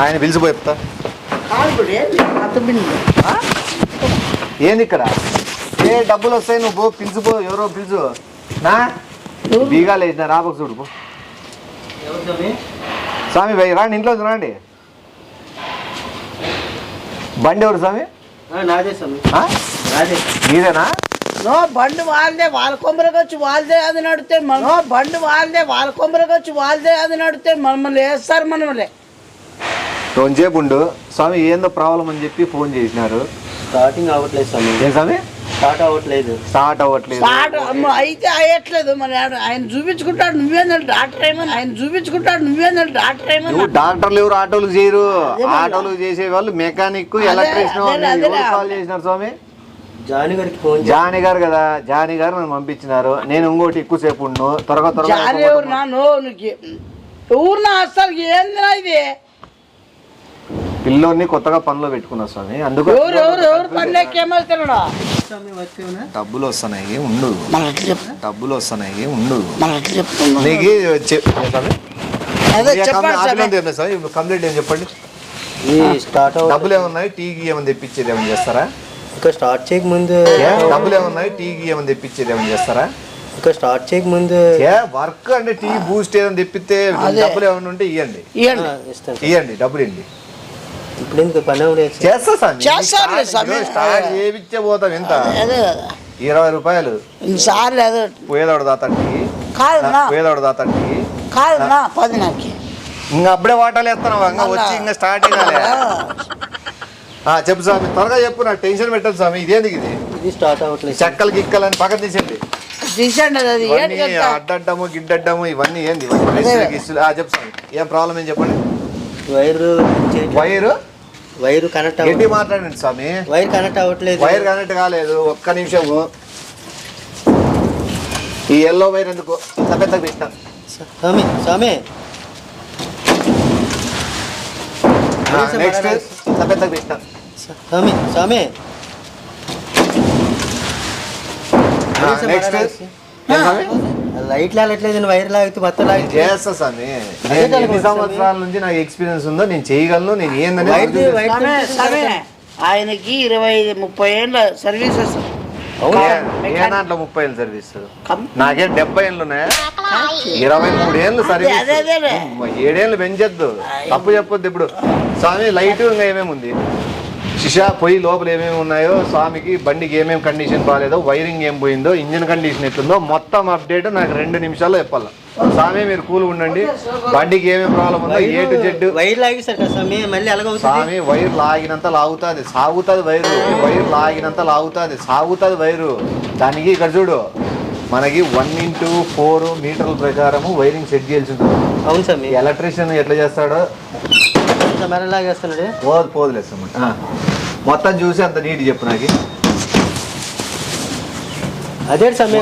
ఆయన పిలిచిపోయి చెప్తా. ఏంది ఇక్కడ ఏ డబ్బులు వస్తాయి, నువ్వు పో పిలిచిపో, ఎవరో పిలుచు. నా బీగాలు వేసిన రాబోకు చూడు పో. స్వామి భయ్ రాండి, ఇంట్లో రండి. బండి ఎవరు స్వామి? మీరేనా? నో బండి వాళ్ళదే, వాళ్ళ కొమ్మరికి వచ్చి వాళ్ళదే అది నడితే బండి వాళ్ళదే, వాళ్ళ కొమ్మరికి వచ్చి వాళ్ళదే అది నడితే మమ్మల్ని వేస్తారు. మనమలే కొంచెంసేపు ఉండు స్వామి, ఏందో ప్రాబ్లం అని చెప్పి ఫోన్ చేసినారు. స్టార్టింగ్ అవ్వట్లేదు స్వామి. ఏం స్వామి? స్టార్ట్ అవ్వట్లేదు. అయితే అయ్యట్లేదు. మరి ఆయన చూపించుకుంటాడు, నువ్వేందంటే డాక్టర్ ఏమని ఆయన చూపించుకుంటాడు, నువ్వేందంటే డాక్టర్ ఏమని. డాక్టర్లు ఎవరు ఆటోలు చేయరు, ఆటోలు చేసే వాళ్ళు మెకానిక్, ఎలక్ట్రీషియన్ కాల్ చేసినారు స్వామి. జానీ గారికి ఫోన్. జానీ గారు కదా, జానీ గారు నన్ను పంపించినారు. నేను ఇంకోటి ఎక్కువసేపు ఉండు, త్వరగా ఊరినా అసలు ఏందినా ఇది? పిల్లోని కొత్తగా పనిలో పెట్టుకున్నా స్వామి, అందుకు డబ్బులు వస్తున్నాయి ఉండు, డబ్బులు వస్తున్నాయి ఉండు. కంప్లీట్ ఏం చెప్పండి. డబ్బులు ఏమన్నాయి, టీకి ఏమని తెప్పించేది ఏమని చేస్తారా? ఇంకా స్టార్ట్ చేయక ముందు డబ్బులు ఏమన్నాయి, టీకి ఏమని తెప్పించేది ఏమని చేస్తారా? ఇంకా స్టార్ట్ చేయక ముందు వర్క్ అంటే టీ బూస్ట్ ఏదైనా తెప్పితే డబ్బులు ఏమైనా ఉంటే ఇవ్వండి, ఇవ్వండి, డబ్బులు ఇవ్వండి. ఇప్పుడు ఎందుకు పని చేయించే పోతాం. ఎంత? 20 రూపాయలు పోయేదాడు దాతండి, పోయేదాడు దాతండి. ఇంకా అప్పుడే వాటాలు వేస్తున్నావా? ఇంకా వచ్చి ఇంకా స్టార్ట్ అయ్యాలి. చెప్పు స్వామి, త్వరగా చెప్పు, నాకు టెన్షన్ పెట్టదు స్వామి. ఇదేందుకు ఇది స్టార్ట్ అవ్వట్లేదు. చెక్కలు గిక్కలని పక్కన తీసేయండి. అడ్డడ్డము గిడ్డడ్డము ఇవన్నీ ఏంది? చెప్పు స్వామి, ఏం ప్రాబ్లం ఏం చెప్పండి. వైరు కనెక్ట్ ఏంటి మాట్లాడండి స్వామి. వైర్ కనెక్ట్ అవ్వట్లేదు. వైర్ కనెక్ట్ కాలేదు. ఒక్క నిమిషము. ఈ ఎల్లో వైర్ ఎందుకు ఇంత పెద్దగా పెట్టినా? స్వామి స్వామి నెక్స్ట్ ఇంత పెద్దగా పెట్టినా? స్వామి స్వామి నెక్స్ట్ లైట్ లాగట్లేదు, వైర్ లాగితే మొత్తం లాగి చేస్తా స్వామి. ఎన్ని సంవత్సరాల నుంచి నాకు ఎక్స్పీరియన్స్ ఉందో, నేను చేయగలను. నేను ఏందని ఆయనకి 20-30 ఏళ్ళ సర్వీసెస్. ఏ దాంట్లో 30 ఏళ్ళ సర్వీస్? నాకేం 70 ఏళ్ళు ఉన్నాయా? 23 ఏళ్ళు సర్వీస్. 7 ఏళ్ళు పెంచొద్దు, తప్పు చెప్పొద్దు. ఇప్పుడు స్వామి లైట్ ఇంకా ఏమేమి ఉంది, శిషా పొయ్యి లోపల ఏమేమి ఉన్నాయో, స్వామికి బండికి ఏమేమి కండిషన్ బాగాలేదో, వైరింగ్ ఏం పోయిందో, ఇంజిన్ కండిషన్ ఎట్లుందో మొత్తం అప్డేట్ నాకు 2 నిమిషాల్లో చెప్పాలి. స్వామి మీరు కూల్ ఉండండి. బండికి ఏమేమి ప్రాబ్లం ఉందో ఏ టు జెడ్. వైర్ లాగిస్తారు స్వామి, మళ్ళీ స్వామి వైర్ లాగినంత లాగుతుంది, సాగుతుంది వైరు. వైర్ లాగినంత లాగుతుంది, సాగుతుంది వైరు. దానికి ఇక్కడ చూడు, మనకి 1x4 మీటర్ల ప్రకారము వైరింగ్ సెట్ చేయాల్సి ఉంటుంది. అవును స్వామి. ఎలక్ట్రీషియన్ ఎట్లా చేస్తాడో లాగేస్తున్నాడు. పోదులేదు మొత్తం చూసి అంత నీట్ చెప్పు నాకు. అదే స్వామి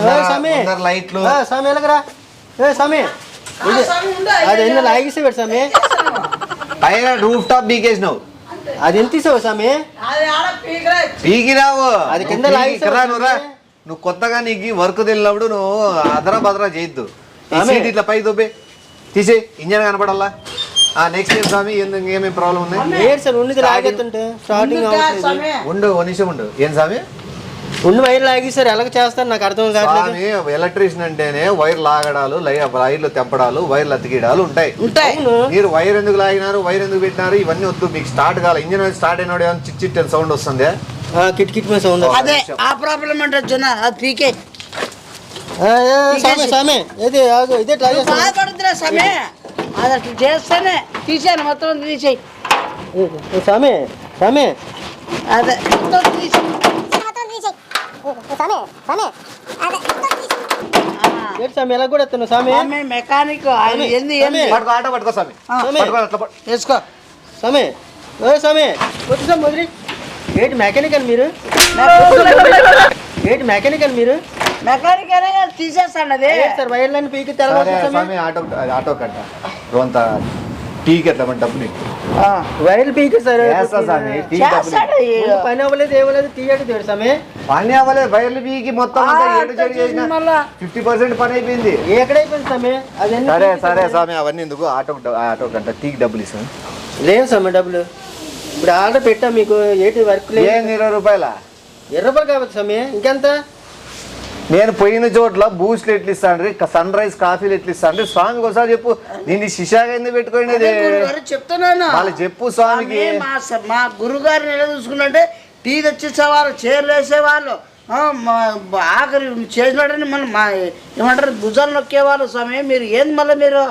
లైట్లు స్వామి ఎలాగరా స్వామి అది ఎన్ని లాగేసి పెట్టు స్వామి. పైన రూఫ్ టాప్ బీకేసినావు, అది ఎంత తీసావు స్వామి? పీకి రావు, అది కింద లాగిరా. నువ్వు కొత్తగా నీకు వర్క్ తెలినప్పుడు నువ్వు అదరా బదరా చేయొద్దు. ఇట్లా పై దొబ్బే తీసే, ఇంజన్ కనపడాలా. నెక్స్ట్ ఏం స్వామి, ఏమేమి ప్రాబ్లం ఉంది? ఉండు ఒక నిమిషం ఉండు. ఏం స్వామి ఉండి వైర్ లాగిస్తారు, ఎలాగ చేస్తారు నాకు అర్థం కాదు. ఎలక్ట్రీషియన్ అంటేనే వైర్ లాగడాలు, వైర్లు తెంపడాలు, వైర్లు అతికిడాలు ఉంటాయి. మీరు వైర్ ఎందుకు లాగినారు, వైర్ ఎందుకు పెట్టినారు, ఇవన్నీ వద్దు. మీకు స్టార్ట్ కావాలి, ఇంజిన్ స్టార్ట్ అయినాడు ఏమైనా చిట్ చిట్ సౌండ్ వస్తుంది, కిట్ కిట్ సౌండ్. అదే ఆ ప్రాబ్లం అంటే పీకే ఇదే బాధపడుతున్నా స్వామి. అది అట్లా చేస్తేనే తీసాను, మొత్తం తీసేయి స్వామి. స్వామి అదే మొత్తం తీసేయి. స్వామి ఎలా కూడా ఎత్తాను స్వామి. మెకానిక్ ఆయన ఆటో పట్టుకో స్వామి, వేసుకో స్వామి. స్వామి వచ్చి స్వామి వదిలి. ఏంటి మెకానిక్ అని మీరు? ఏంటి మెకానిక్ అని మీరు? మెకానిక్ అనే తీసేస్తాను. అదే సార్ వైర్లన్నీ పీకి స్వామి. ఆటో కట్ట రోంత టీకి ఎట్లా డబ్బు నీకు వైర్లు పీకి సార్. పని అవ్వలేదు, ఏమలేదు, తీయడు స్వామి. పని అవ్వలేదు, వైర్లు పీకి మొత్తం 50% పని అయిపోయింది. ఎక్కడైపోయింది స్వామి? సరే స్వామి, అవన్నీ ఎందుకు. ఆటో గంట టీకి డబ్బులు ఇస్తాను. లేదు స్వామి డబ్బులు ఇప్పుడు ఆర్డర్ పెట్టా మీకు ఏంటి వర్క్ లేదు. ఏంది 20 రూపాయల? 20 రూపాయలు కాబట్టి స్వామి ఇంకెంత? నేను పోయిన చోట్ల బూస్ట్లు ఎట్లు ఇస్తాను, సన్ రైజ్ కాఫీలు ఎట్లు ఇస్తాను స్వామికి ఒకసారి చెప్పు. నేను శిషాగా ఎందుకు పెట్టుకోండి చెప్తున్నాను వాళ్ళు చెప్పు స్వామికి. మా గురుగారిని ఎలా చూసుకున్నట్టే టీ తెచ్చిచ్చేవాళ్ళు, చీరలు వేసేవాళ్ళు, ఆఖరి చేసినాడని మనం ఏమంటారు భుజాలు నొక్కేవాళ్ళు. స్వామి మీరు ఏంది మళ్ళీ మీరు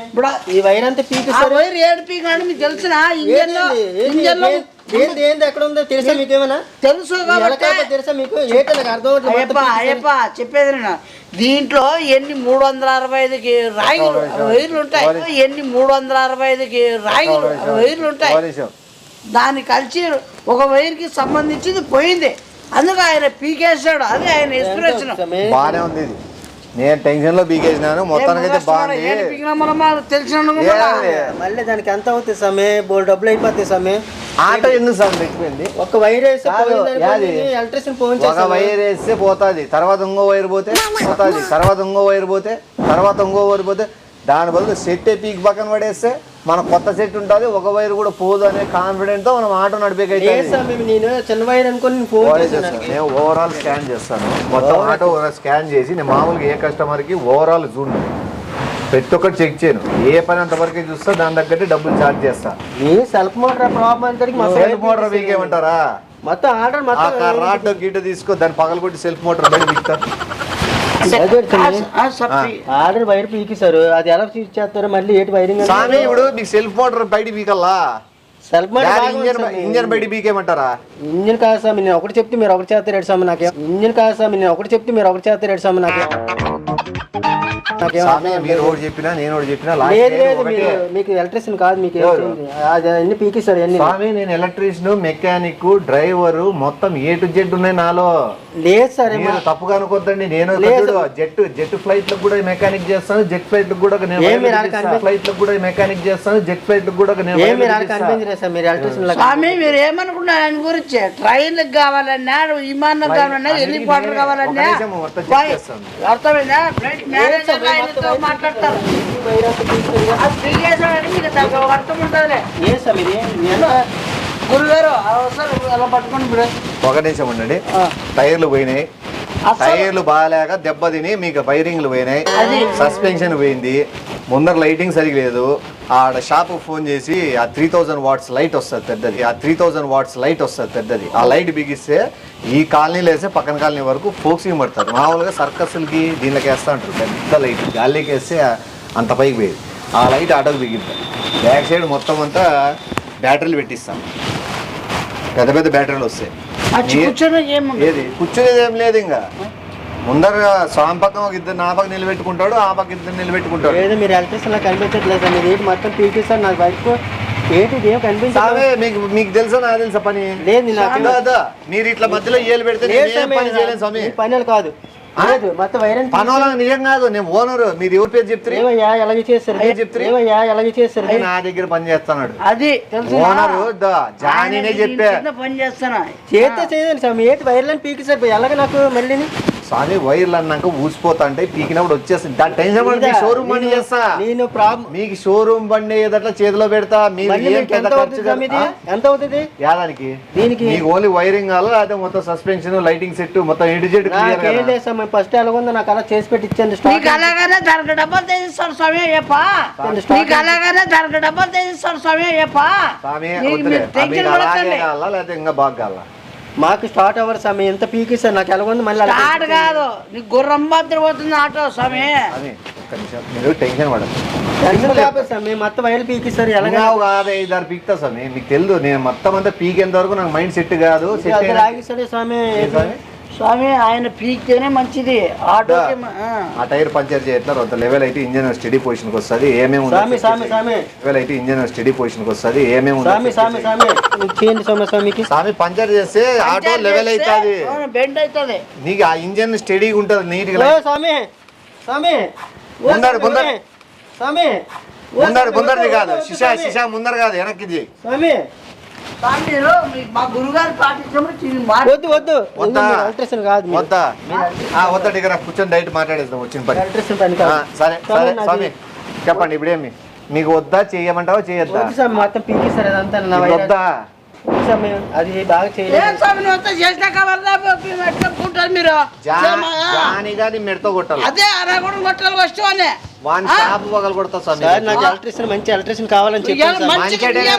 ఇప్పుడు ఈ వైర్ అంతా పీకి వైర్ ఏడు పీక్ అని మీకు తెలిసిన ఇంజన్లో ఏంది ఎక్కడ ఉందో తెలుసా మీకు? ఏమైనా తెలుసు తెలుసా మీకు? ఏంటో నాకు అర్థం అయ్యప్ప చెప్పేది నేను. దీంట్లో ఎన్ని 365కి రాయిలు వైర్లు ఉంటాయి, ఎన్ని 365కి రాయిలు వైర్లు ఉంటాయి. దాన్ని కలిసి ఒక వైర్కి సంబంధించింది పోయింది, అందుకు ఆయన పీకేసాడు. అది ఆయన ఇన్స్పిరేషన్. బాగానే ఉంది ఇది. నేను టెన్షన్ లో పీకేసినాను, మొత్తానికైతే బాగుంది. తెలిసిన మళ్ళీ దానికి ఎంత అవుతుంది సమయ? బోల్ డబ్బులు అయిపోతాయి సమయ. ఆటో ఎందుకు సార్ తెచ్చిపోయింది? ఒక వైర్ వేస్తే ఎలక్ట్రిషియన్ ఫోన్ ఒక వైర్ వేస్తే పోతుంది, తర్వాత ఇంకో వైర్ పోతే పోతుంది, తర్వాత ఇంకో వైర్ పోతే, తర్వాత ఇంకో వైర్ పోతే, దాని బదులు సెట్ పీక్ పక్కన పడేస్తే మన కొత్త సెట్ ఉంటుంది, ఒక వైర్ కూడా పోదు అనే కాన్ఫిడెంట్ తో మనం ఆటో నడిపేకైతే. నేను చిన్న వైర్ అనుకుని ఫోన్ నేను ఓవరాల్ స్కాన్ చేస్తాను, మొత్తం ఆటో స్కాన్ చేసి నేను మామూలుగా ఏ కస్టమర్ కి ఓవరాల్ చూడు ప్రతి ఒక్కటి చెక్ చేయను, ఏ పని అంతవరకే చూస్తా, దాని తగ్గట్టు డబ్బులు ఛార్జ్ చేస్తా. Self motor problem self motor వీకేమంటారా? మొత్తం ఆర్డర్ రాటో గీటో తీసుకో, దాన్ని పగలగొట్టి సెల్ఫ్ మోటార్ బయట వీక్తా. ఆర్డర్ వైర్ పీకిసారు, అది ఎలా చేస్తారు మళ్ళీ? ఏంటి వైరింగ్? స్వామి ఇప్పుడు మీకు సెల్ఫ్ మోటార్ బయట వీకల్లా, సెల్ఫ్ ఇంజన్ బయట వీకేమంటారా? ఇంజన్ కాదు స్వామి, నేను ఒకటి చెప్తే మీరు ఒకటి చేస్తారు స్వామి. నాకే ఇంజన్ కాదు స్వామి, నేను ఒకటి చెప్తే మీరు ఒకటి చేస్తారు స్వామి. నాకే మీరు ఒకటి చెప్పినా నేను ఒకటి చెప్పినా లేదు, మీకు ఎలక్ట్రీషియన్ కాదు, మీకు అన్ని పీకిస్తారు అన్ని. స్వామి నేను ఎలక్ట్రీషియన్, మెకానిక్, డ్రైవర్ మొత్తం ఏ టు జెడ్ ఉన్నాయి నాలో. లేదు సార్ తప్పుగా అనుకోద్దండి, నేను జెట్ ఫ్లైట్ లకు కూడా మెకానిక్ చేస్తాను, జెట్ ఫ్లైట్ లకు కూడా ఫ్లైట్ లకు కూడా మెకానిక్ చేస్తాను, జెట్ ఫ్లైట్ లకు కూడా స్వామి. మీరు ఏమనుకున్నారు ఆయన గురించి? ట్రైన్లకు కావాలన్నా, విమానం కావాలన్నా, హెలికాప్టర్ కావాలన్నా, అర్థమైందా? మాట్లాడతారు అర్థం ఉంటుందిలే. గురుగారు అలా పట్టుకోండి. ఒక నిమిషం ఉండండి. టైర్లు పోయినాయి, టైర్లు బాగాలేక దెబ్బతిని మీకు వైరింగ్లు పోయినాయి, సస్పెన్షన్ పోయింది, ముందర లైటింగ్ సరిగ్గా లేదు. ఆడ షాప్ ఫోన్ చేసి ఆ 3000 వాట్స్ లైట్ వస్తుంది పెద్దది, ఆ 3000 వాట్స్ లైట్ వస్తుంది పెద్దది, ఆ లైట్ బిగిస్తే ఈ కాలనీలో వేస్తే పక్కన కాలనీ వరకు ఫోక్సింగ్ పడతారు. మామూలుగా సర్కస్లకి దీనిలోకి వేస్తూ ఉంటారు పెద్ద లైట్, గాలికి వేస్తే అంత పైకి పోయేది. ఆ లైట్ ఆటోకి బిగిద్దాం. బ్యాక్ సైడ్ మొత్తం అంతా బ్యాటరీలు పెట్టిస్తాం, పెద్ద పెద్ద బ్యాటరీలు వస్తాయి. ఏది కూర్చునేది ఏం లేదు, ఇంకా ముందర స్వామి పక్కన ఒక ఇద్దరు నా పక్క నిలబెట్టుకుంటాడు, ఆ పక్క ఇద్దరు నిలబెట్టుకుంటాడు. ఏదో మీరు ఎలక్ట్రిషన్ లా కనిపించట్లేదు సార్, మీరు ఏంటి మొత్తం పీకిస్తారు నాకు వర్క్ ఏంటి ఏం కనిపించాలి. మీకు తెలుసా నాకు తెలుసా పని లేదు, మీరు ఇట్లా మధ్యలో ఏలు పెడితే పని చేయలేదు స్వామి. పని కాదు మొత్తం వైరన్ పనోలా నిజం కాదు, నేను ఓనర్. మీరు ఎవరి పేరు చెప్తారు? ఎలాగే చేస్తారు నా దగ్గర పని చేస్తున్నాడు, అది ఓనర్ జానీనే చెప్పా పని చేస్తాను. చేస్తే చేయండి స్వామి, ఏంటి వైర్లను పీకిసారు ఎలాగ నాకు మళ్ళీ? స్వామి వైర్లు అన్నాక ఊసిపోతా అంటే పీకినప్పుడు వచ్చేస్తుంది, దాని టెన్షన్ పడి షోరూమ్ బండి చేస్తా. నేను ప్రాబ్లం మీకు షోరూమ్ బండి ఏదట్లా చేతిలో పెడతా. మీరు ఎంత అవుతుంది యాదానికి? దీనికి మీకు ఓన్లీ వైరింగ్ కావాలి, అదే మొత్తం సస్పెన్షన్, లైటింగ్ సెట్ మొత్తం ఏడు జెడ్ ఫస్ట్ ఎలాగుందో నాకు అలా చేసి పెట్టి ఇచ్చాను. అలాగానే దానికి డబ్బులు తెచ్చిస్తాడు స్వామి అయ్యప్ప, అలాగానే దానికి డబ్బులు తెచ్చిస్తాడు స్వామి అయ్యప్ప. లేకపోతే ఇంకా బాగా కావాలా? మాకు స్టార్ట్ అవ్వరు స్వామి, ఎంత పీకిస్తారు నాకు ఎలాగుంది మళ్ళీ స్టార్ట్ కాదు, నీకు గుర్రం బద్దరు పోతుంది ఆటో స్వామి. మీరు టెన్షన్ పడదు స్వామి, మొత్తం వైర్లు పీకిస్తారు ఎలాగా కాదు, 5-6 పీకుతా స్వామి. మీకు తెలుసు నేను మొత్తం అంతా పీకేంత వరకు నాకు మైండ్ సెట్ కాదు. ఆగిస్తాడు స్వామి. స్వామి ఆయన పీకితేనే మంచిది ఆటో. ఆ టైర్ పంచర్ చేయట్లేదు, అంత లెవెల్ అయితే ఇంజన్ స్టడీ పొజిషన్ కి వస్తుంది. ఏమేమి లెవెల్ అయితే ఇంజన్ స్టడీ పొజిషన్ కి వస్తుంది. ఏమేమి స్వామి పంచర్ చేస్తే ఆటో లెవెల్ అవుతుంది, బెండ్ అవుతుంది, నీకు ఆ ఇంజన్ స్టడీగా ఉంటుంది నీట్ గా. ముందరది కాదు, శిషా ముందర కాదు, వెనక్కి. మా గురుగారు కూర్చొని డైట్ మాట్లాడేద్దాం వచ్చిన పని. సరే సరే స్వామి చెప్పండి, ఇప్పుడేమి మీకు వద్దా, చేయమంటావా చేయొద్దా? వద్దు స్వామి, మొత్తం పీకేస్తారు అదంతా నా మీకు వద్దా? వద్దు స్వామి, అది బాగా చేయలేదు. ఏం స్వామి నువ్వు అంతా చేసినాక వల్ల ఎట్లుకుంటారు మీరు? జానిగాని మెడతో కొట్టాలి. అదే అరగొడం కొట్టాలి ఫస్ట్ అని. వాన్ షాప్ పగలు కొడతా స్వామి. సార్ నాకు ఎలక్ట్రీషియన్, మంచి ఎలక్ట్రీషియన్ కావాలని చెప్పాను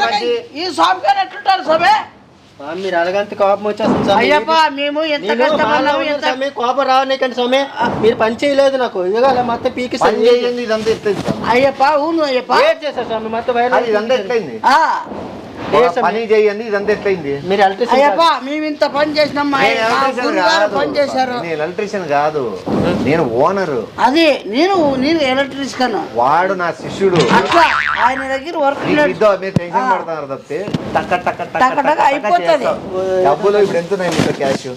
సార్. ఈ స్వామి గారు ఎట్లుంటారు స్వామి? స్వామి మీరు అలగంత కోపం వచ్చేస్తుంది స్వామి. అయ్యప్ప మేము ఎంత నేను కష్టపడ్డాము, మామూలు ఎంత స్వామి, కోపం రావనేకండి స్వామి. మీరు పని చేయలేదు నాకు, ఇవాళ మొత్తం పీకేస్తారు. పని చేయండి, ఇదంతా ఎట్లయింది స్వామి? అయ్యప్ప అవును అయ్యప్ప ఏడ్ చేశారు స్వామి, మొత్తం వైర్ అది ఇదంతా ఎట్లయింది? ఆ, పని చేయండి, ఇదంతా ఎట్లయింది? మీరు ఎలక్ట్రీషియన్ అయ్యప్ప మేము ఇంత పని చేసినాం, మా గురుగారు పని చేశారు. నేను ఎలక్ట్రీషియన్ కాదు, నేను ఓనరు. అది నేను ఎలక్ట్రీషియన్. వాడు నా శిష్యుడు. అట్లా ఆయన దగ్గర వర్క్ మీరు టెన్షన్ పడతారు తప్పితే టక్క టక్క టక్క టక్క టక్క అయిపోతుంది. డబ్బులు ఇప్పుడు ఎంత ఉన్నాయి మీకు క్యాష్?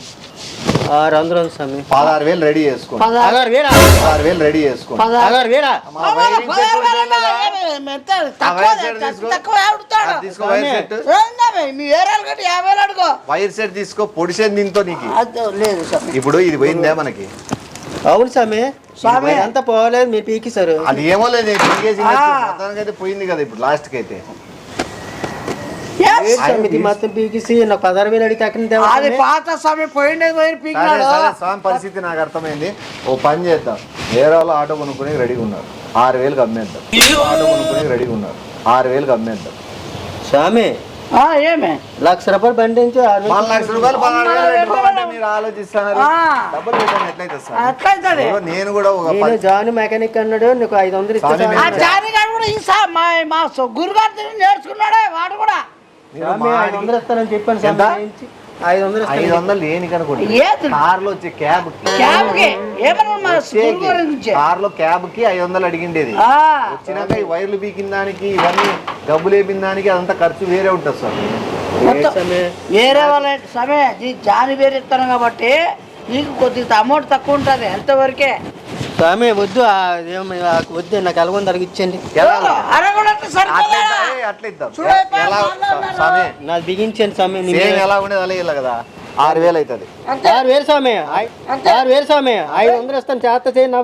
600 ఉంది స్వామి. 16,000 రెడీ చేసుకోండి. 16,000 16,000 రెడీ చేసుకోండి. 16,000 తీసుకో వైర్ సెట్. మీ ఏరాలు కట్టి 50,000 అడుగు. వైర్ సెట్ తీసుకో, పొడిసేది దీంతో నీకు. లేదు సార్, ఇప్పుడు ఇది పోయిందే మనకి. అవును స్వామి, స్వామి అంతా పోలేదు, మీరు పీకేశారు. అది ఏమో లేదు, మొత్తానికైతే పోయింది కదా ఇప్పుడు లాస్ట్ కి అయితే. ఇది మొత్తం పీకేసి నాకు 16,000 అడిగితే అక్కడ అది పాత సమయం పోయిండేది పోయి పీకినాడు. స్వామి పరిస్థితి నాకు అర్థమైంది. ఓ పని చేద్దాం, వేరే వాళ్ళు ఆటో కొనుక్కుని రెడీగా ఉన్నారు, 6,000కి అమ్మేద్దాం. ఆటో కొనుక్కుని రెడీగా ఉన్నారు, 6,000కి అమ్మేద్దాం. స్వామి ఏమే ₹1,00,000 బండి నుంచి 1 లక్ష రూపాయలు 16,000 పెట్టుకోమంటే మీరు ఆలోచిస్తున్నారు. డబ్బులు పెట్టండి ఎట్లయితే సార్? అట్లయితే నేను కూడా ఒక నేను జాను మెకానిక్ అన్నాడు, నీకు 500 ఇస్తా. ఆ జానిగాడు కూడా మా గురుగారు తిరిగి నేర్చుకున్నాడే వాడు కూడా. 500 ఇస్తానని చెప్పాను స్వామి. 500 500 ఏనికి అనుకోండి. ఏది? కార్లో వచ్చే క్యాబ్ క్యాబ్కి ఏమన్నా మా గురుగారి నుంచి. కార్లో క్యాబ్ కి 500 అడిగిండేది. వచ్చినాక ఈ వైర్లు పీకిన దానికి, ఇవన్నీ డబ్బులు వేపిన దానికి అదంతా ఖర్చు వేరే ఉంటుంది సార్. వేరే వాళ్ళ సమయం జాని వేరే ఇస్తాను కాబట్టి నీకు కొద్దిగా అమౌంట్ తక్కువ ఉంటుంది అంతవరకే. స్వామి వద్దు, వద్దు, నాకు ఎలాగొంది అడిగిచ్చండి. నాది బిగించండి స్వామి. ఎలా ఉండేది అలా ఇలా కదా, 6,000 అవుతుంది. 6,000 స్వామి, 6,000 స్వామి. 500 ఇస్తాను, చేత చేయండి,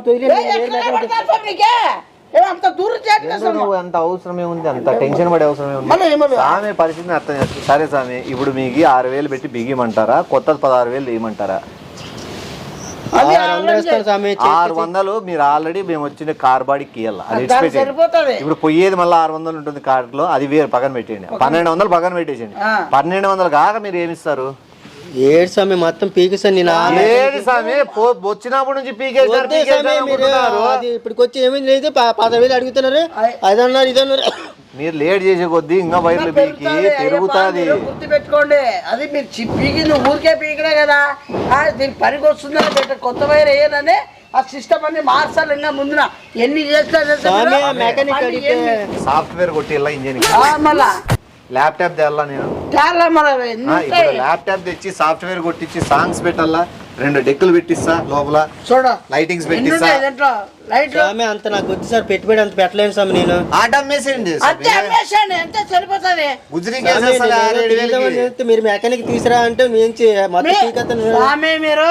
నాకు అంత అవసరమే ఉంది, అంత టెన్షన్ పడే అవసరమే ఉంది. సామె పరిస్థితిని అర్థం చేస్తుంది. సరే స్వామి, ఇప్పుడు మీకు 6,000 పెట్టి బిగిమంటారా, కొత్త 16,000 వేయమంటారా? 600 మీరు ఆల్రెడీ మేము వచ్చిన కార్ బాడీకి ఇవ్వాలి, అది ఇచ్చిపెట్టేయండి. ఇప్పుడు పోయేది మళ్ళీ 600 ఉంటుంది కార్ లో, అది వేరు పక్కన పెట్టేయండి. 1,200 పక్కన పెట్టేసండి. 1,200 కాక మీరు ఏమిస్తారు? ఏడు స్వామి మొత్తం పీకేసాను నేను. ఏడు స్వామి వచ్చినప్పుడు నుంచి పీకేసారు. ఇప్పటికి వచ్చి ఏమీ లేదు, 10,000 అడుగుతున్నారు, 500 ఇదన్నారు. మీరు లేట్ చేసే కొద్దీ ఇంకా వైర్లు పీకి పెరుగుతుంది. గుర్తు పెట్టుకోండి, అది మీరు పీకింది ఊరికే పీకడే కదా, దీనికి పనికి వస్తుందని పెట్ట కొత్త వైర్ వేయనని ఆ సిస్టమ్ అన్ని మార్చాలి. ఇంకా ముందున ఎన్ని చేస్తా మెకానిక్ అడిగితే సాఫ్ట్వేర్ కొట్టి ఇంజిన్ మళ్ళా ల్యాప్టాప్ తెల్లా నేను ల్యాప్టాప్ తెచ్చి సాఫ్ట్వేర్ కొట్టించి సాంగ్స్ పెట్టాలా, 2 డెక్కులు పెట్టిస్తా, లోపల చూడ లైటింగ్స్ పెట్టిస్తా. అంత నాకు వచ్చి సార్ పెట్టుబడి అంత పెట్టలేను స్వామి నేను. ఆట అమ్మేసేయండి, ఎంత సరిపోతుంది. మీరు మెకానిక్ తీసురా అంటే స్వామి మీరు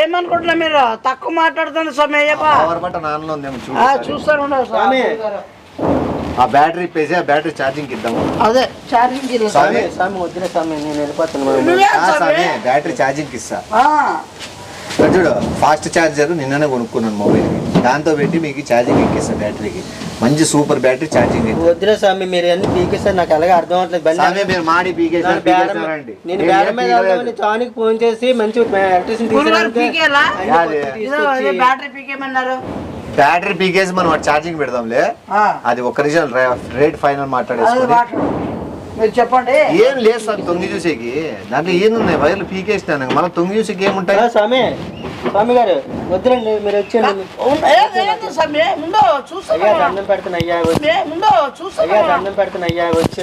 ఏమనుకుంటున్నా, మీరు తక్కువ మాట్లాడుతున్నారు స్వామి. చూస్తాను స్వామి, ఆ బ్యాటరీ ఇప్పేసి ఆ బ్యాటరీ ఛార్జింగ్ ఇద్దాము. అదే ఛార్జింగ్ వద్దులే స్వామి, నేను వెళ్ళిపోతాను. బ్యాటరీ ఛార్జింగ్ ఇస్తా చూడు. ఫాస్ట్ ఛార్జర్ నిన్ననే కొనుక్కున్నాను మొబైల్ కి, దాంతో పెట్టి మీకు ఛార్జింగ్ ఎక్కిస్తా. బ్యాటరీకి మంచి సూపర్ బ్యాటరీ ఛార్జింగ్. వద్దులే స్వామి, మీరు అన్ని పీకేస్తారు, నాకు అలాగే అర్థం అవట్లేదు. మీరు మాడి పీకేసారు. నేను బేరం మీద చానికి ఫోన్ చేసి మంచి బ్యాటరీ పీకేమన్నారు. బ్యాటరీ పీకేసి మనం ఛార్జింగ్ పెడదాంలే. అది ఒక్క నిమిషం రేట్ ఫైనల్ మాట్లాడేసుకోండి. మీరు చెప్పండి. ఏం లేదు సార్ తొంగి చూసేకి, దాంట్లో ఏమున్నాయి వైర్లు పీకేసినాను, మనం తొంగి చూసేకి ఏముంటాయి? స్వామి స్వామి గారు వద్దులండి, మీరు వచ్చేయండి. దండం పెడుతున్నా అయ్యా, దండం పెడుతున్నా అయ్యా, వచ్చి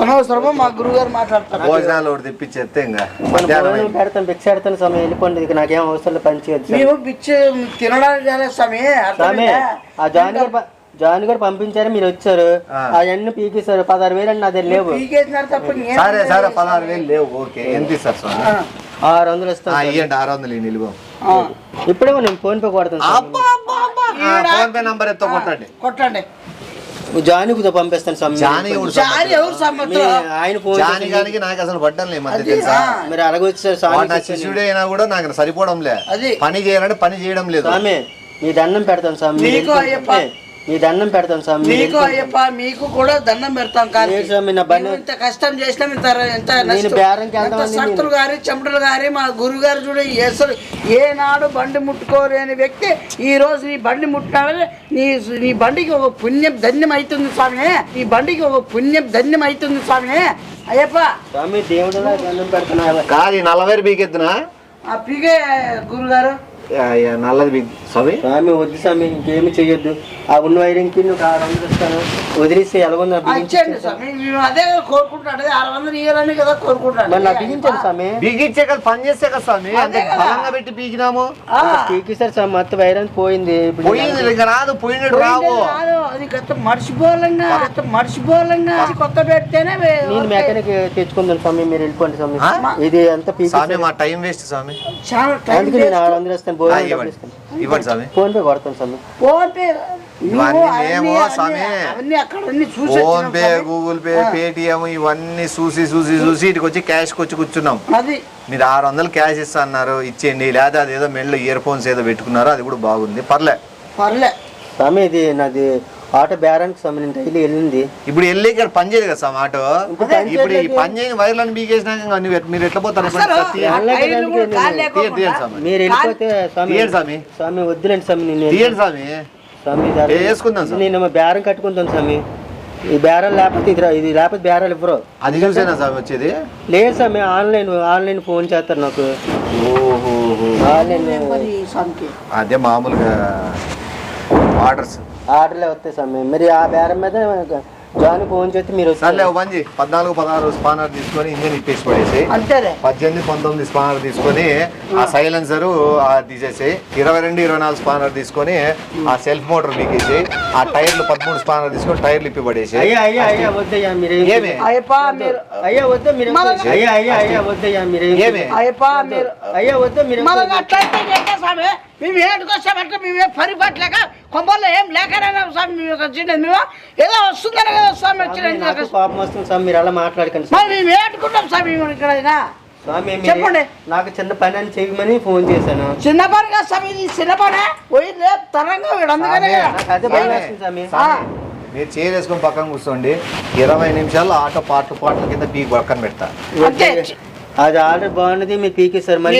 అనవసరమా మా గురువు గారు మాట్లాడతారు. భోజనాలు ఒకటి తెప్పించేస్తే ఇంకా పెడతాను, భిక్ష పెడతాను స్వామి, వెళ్ళిపోండి, ఇక నాకేం అవసరం పని చేయొచ్చు. మేము భిక్ష తినడానికి స్వామి. ఆ జాన్ గారు పంపించారు, మీరు వచ్చారు, అవన్నీ పీకేశారు. 16,000 అని నా దగ్గర లేవు. సరే సరే 16,000 లేవు, ఓకే. ఎంత ఇస్తారు స్వామి? 600 ఇస్తాను. 600 నిలువ. ఇప్పుడే నేను ఫోన్ పే కొడతాను. ఫోన్ పే నంబర్ ఎత్తో కొట్టండి. కొట్టండి. జానికి పంపిస్తాను స్వామి. జానీ ఎవరు జాని ఎవరు సమ్మతులు? ఆయన ఫోన్ జానీ గారికి నాకు అసలు పడ్డం లేదు మధ్య తెలుసా. మీరు అలాగొచ్చారు వాడు నా శిష్యుడే అయినా కూడా నాకు సరిపోవడం లే. అది పని చేయాలంటే పని చేయడం లేదు. స్వామి మీ దండం పెడతాను స్వామి. నీకు అయ్యప్ప మీ దండం పెడతాను స్వామి. మీకు అయ్యప్ప మీకు కూడా దండం పెడతాం. కానీ స్వామి నా బండి ఇంత కష్టం చేసినాం, ఎంత నేను బేరంకి వెళ్దామని సత్తులు గారి చెమటలు గారి మా గురువు గారు చూడ అసలు ఏనాడు బండి ముట్టుకోలేని వ్యక్తి ఈ రోజు నీ బండి ముట్టాలని నీ బండికి ఒక పుణ్యం ధన్యం అవుతుంది స్వామి. నీ బండికి ఒక పుణ్యం ధన్యం అవుతుంది స్వామి. అయ్యప్ప స్వామి దేవుడు దండం పెడుతున్నా. కాదు 40 పీకెత్తునా ఆ పీకే గురుగారు నల్లది పీక్ స్వామి. స్వామి వద్దు స్వామి, ఇంకేమి చెయ్యొద్దు. ఆ ఉన్న వైరింగ్ కి నువ్వు 600 ఇస్తాను, వదిలేస్తే ఎలాగొందా ఇచ్చేయండి స్వామి. మేము అదే కోరుకుంటాడు, 600 ఇయ్యాలని కదా కోరుకుంటాడు. మరి నాకు బిగించండి స్వామి. పీకిచ్చే కదా పని చేస్తే కదా స్వామి. అంటే బలంగా పెట్టి పీకినాము. పీకిసారు స్వామి, మొత్తం వైరం పోయింది. పోయింది ఇంకా రాదు, పోయినట్టు రావు. అది గత మర్చిపోలంగా కొత్త పెడితేనే నేను మెకానిక్ తెచ్చుకుందాం స్వామి, మీరు వెళ్ళిపోండి స్వామి. ఇది అంతా స్వామి మా టైం వేస్ట్ స్వామి. చాలా అందుకే నేను 600 ఇస్తాను. ఇవ్వండి స్వామి. ఫోన్ పే కొడతాను స్వామి. ఫోన్ పే ఇవన్నీ స్వామి అక్కడ చూసి phone pay, Google pay, Paytm ఇవన్నీ చూసి ఇటుకి వచ్చి క్యాష్ వచ్చి కూర్చున్నాం. అది మీరు 600 క్యాష్ ఇస్తా అన్నారు, ఇచ్చేయండి. లేదా అదేదో మెడలో ఇయర్ ఫోన్స్ ఏదో పెట్టుకున్నారో అది కూడా బాగుంది, పర్లే స్వామి. ఇది నాది ఆటో బేరానికి స్వామి, నేను డైలీ వెళ్ళింది. ఇప్పుడు వెళ్ళి ఇక్కడ పని చేయదు కదా స్వామి ఆటో. ఇప్పుడు ఈ పని చేయని వైర్లను బీకేసినాక మీరు ఎట్లా పోతారు? మీరు వెళ్ళిపోతే స్వామి స్వామి వద్దులేండి స్వామి. నేను స్వామి స్వామి వేసుకుందాం. నేను బేరం కట్టుకుంటాను స్వామి. ఈ బేరం లేకపోతే ఇది లేకపోతే బేరాలు ఇవ్వరు. అది చూసేనా స్వామి వచ్చేది? లేదు స్వామి, ఆన్లైన్ ఫోన్ చేస్తారు నాకు. ఆన్లైన్ అదే మామూలుగా ఆర్డర్లే వస్తాయి స్వామి. మరి ఆ బేరం మీద జాన్ ఫోన్ చేస్తే మీరు 14, 16 స్పానర్ తీసుకొని ఇంజన్ ఇప్పేసి పడేసి 18, 19 స్పానర్ తీసుకొని ఆ సైలెన్సర్ తీసేసి 22, 24 స్పానర్ తీసుకొని ఆ సెల్ఫ్ మోటార్ పీకేసి ఆ టైర్లు 13 స్పానర్ తీసుకొని టైర్లు ఇప్పి పడేసి వద్దయ్యా మీరు మేము ఏడుకొస్తామంటే మేమే పరిపట్లేక కొంపల్లో ఏం లేకరైనా స్వామి మేము వచ్చింది. మేము ఏదో వస్తుందని కదా స్వామి వచ్చిన కోపం వస్తుంది స్వామి, మీరు అలా మాట్లాడకండి. మేము ఏడుకుంటాం స్వామి ఇక్కడైనా. స్వామి చెప్పండి, నాకు చిన్న పని అని చేయమని ఫోన్ చేశాను. చిన్న పని కదా స్వామి, ఇది చిన్న పనే పోయి తరంగా అందుకనే అదే పని వస్తుంది స్వామి. మీరు చేసుకొని పక్కన కూర్చోండి. 20 నిమిషాల్లో ఆటో పాటల కింద పీకి పక్కన పెడతా. అది ఆర్డర్ బాగున్నది, మీరు పీకేస్తారు. మరి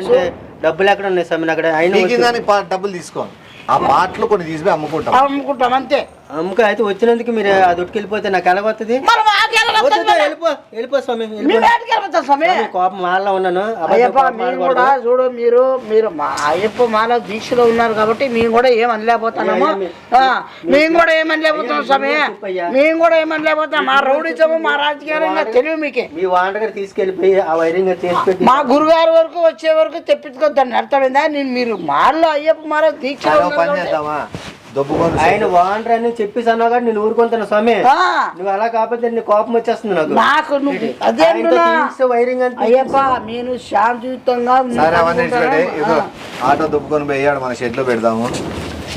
అంటే డబ్బులు ఎక్కడ ఉన్నాయి స్వామి? అక్కడ అయినా డబ్బులు తీసుకోండి. ఆ పాటలు కొన్ని తీసి అమ్ముకుంటాం అంతే. అమ్ముక అయితే వచ్చినందుకు మీరు అది ఉట్టుకెళ్ళిపోతే నాకు ఎలా వస్తుంది? వెళ్ళిపో స్వామి. కోపం మాలో ఉన్నాను. అయ్యప్ప మేము కూడా చూడు, మీరు మా అయ్యప్ప మాలో దీక్షలో ఉన్నారు కాబట్టి మేము కూడా ఏమనలేకపోతున్నాము. మేము కూడా ఏమనలేకపోతున్నాం స్వామి. మేము కూడా ఏమనలేకపోతున్నాం. మా రౌడీజము మా రాజకీయాలు తెలివి మీకే. మీ వాంటగారు తీసుకెళ్ళిపోయి ఆ వైరింగ్ చేసి పెట్టి మా గురుగారు వరకు వచ్చే వరకు తెప్పించుకోద్దని అర్థమైందా? నేను మీరు మాలో అయ్యప్ప మాలో దీక్షలో ఆయన వాంటర్ అని చెప్పేసి అన్నా కానీ నేను ఊరుకుంటాను స్వామి. నువ్వు అలా కాకపోతే నీ కోపం వచ్చేస్తుంది నాకు. వైరింగ్ అంటే అయ్యప్ప నేను శాంతియుతంగా ఆటో దుబ్బుకొని పోయాడు, మన షెడ్ లో పెడదాము.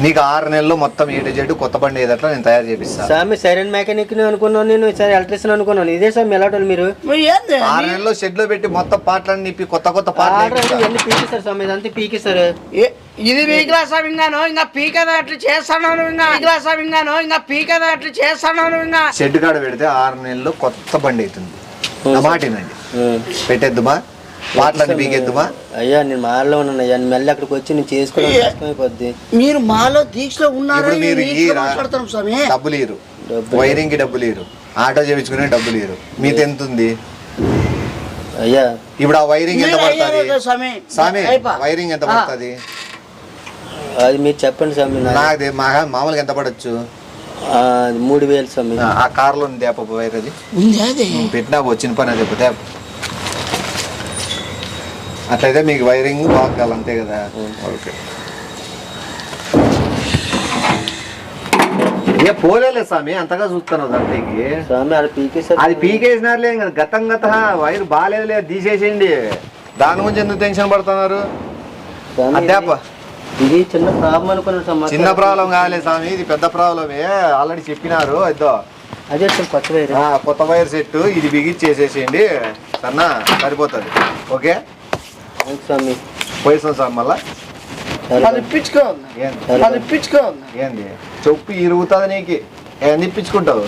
నీకు 6 నెలల్లో మొత్తం ఏటు కొత్త బండి ఏదట్లా నేను తయారు చేపిస్తాను స్వామి. సరైన మెకానిక్ అనుకున్నాను, నేను సరే ఎలక్ట్రీషియన్ అనుకున్నాను. ఇదే స్వామి ఎలాంటి మీరు 6 నెలల్లో షెడ్ లో పెట్టి మొత్తం పాటలన్నీ నిప్పి కొత్త పాటలు పీకిస్తారు స్వామి. ఇదంతా పీకిస్తారు. ఇది పీకలా స్వామిగాను ఇంకా పీకదా అట్లు చేస్తాను ఇంకా పీకదా అట్లు చేస్తాను. ఇంకా షెడ్ కాడ పెడితే 6 నెలల్లో కొత్త బండి అవుతుంది. నా మాటేనండి, పెట్టేద్దుమా పాటలన్నీ పీకేద్దుమా? అయ్యా నేను మాలో ఉన్నాను అయ్యా, మళ్ళీ అక్కడికి వచ్చి నేను చేసుకోవడం కష్టమైపోద్ది. మీరు మాలో దీక్షలో ఉన్నారు. మీరు డబ్బులు ఇరు, వైరింగ్ కి డబ్బులు ఇరు, ఆటో చేయించుకునే డబ్బులు ఇరు. మీది ఎంత ఉంది అయ్యా? ఇప్పుడు ఆ వైరింగ్ ఎంత పడుతుంది స్వామి? వైరింగ్ ఎంత పడుతుంది అది మీరు చెప్పండి స్వామి. నాకు మామూలుగా ఎంత పడచ్చు? 3000 స్వామి. ఆ కార్లో దేప వైర్ అది పెట్టినా వచ్చిన పని అది దేప. అట్లయితే మీకు వైరింగ్ బాగా కావాలి అంతే కదా? ఓకే. ఏ పోలేదు స్వామి, అంతగా చూస్తాను దాంట్లోకి స్వామి. అది పీకేసినారులే, గతం వైర్ బాగాలేదు, తీసేసేయండి. దాని గురించి ఎందుకు టెన్షన్ పడుతున్నారు? అదేప ఇది చిన్న ప్రాబ్లం అనుకున్నాను స్వామి. చిన్న ప్రాబ్లం కాలే స్వామి, ఇది పెద్ద ప్రాబ్లమే. ఆల్రెడీ చెప్పినారు. అదో అదే కొత్త వైర్, కొత్త వైర్ సెట్ ఇది బిగిచ్చేసేసేయండి సన్నా, సరిపోతుంది. ఓకే స్వామి. పోయిస్తాం సార్ మళ్ళా. ఇప్పించుకో ఇప్పించుకో ఏంది చెప్పు ఇరుగుతుంది నీకు, ఏంది ఇప్పించుకుంటావు?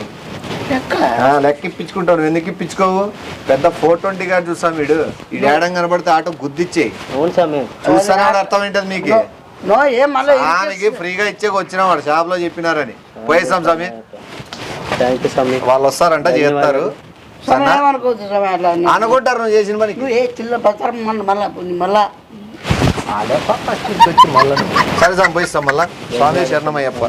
లెక్క ఇప్పించుకుంటావు. నువ్వు ఎందుకు ఇప్పించుకోవు? పెద్ద 420 గారు చూస్తాం. వీడు ఏడం కనబడితే ఆటో గుద్దిచ్చేయి. అవును స్వామి. చూస్తానే అర్థం ఏంటది మీకు? ఆమెకి ఫ్రీగా ఇచ్చేకి వచ్చిన వాడు షాప్ లో చెప్పినారని. పోయేస్తాం స్వామి. థ్యాంక్ యూ స్వామి. వాళ్ళు వస్తారంట, చేస్తారు. అనుకుంటారు నువ్వు చేసిన పని. మళ్ళా సరే స్వామి, పోయిస్తాం మళ్ళా. స్వామి శరణమయ్యప్ప.